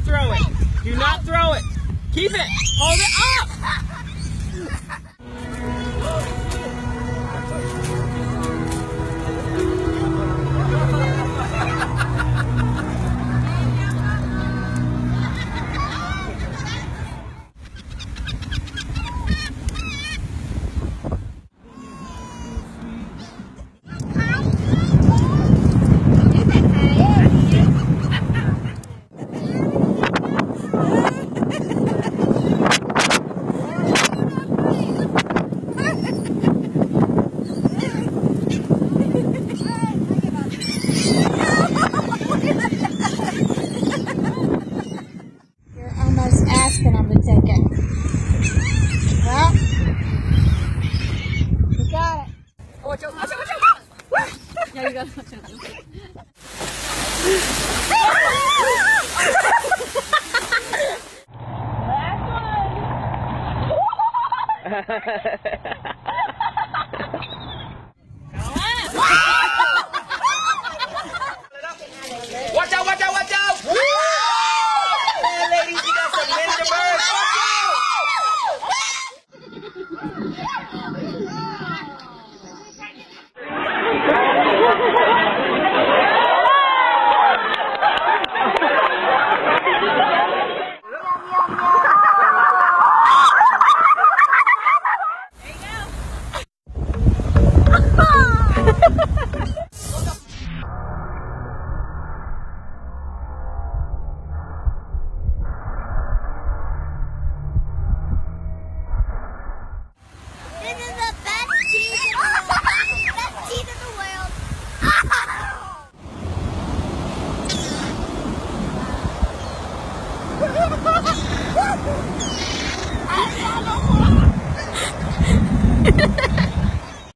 throw it. Do not throw it. Keep it. Hold it up. Asking them to take it. Well, you got it. Oh, watch out, watch out, watch out. Yeah, you got it. Last one.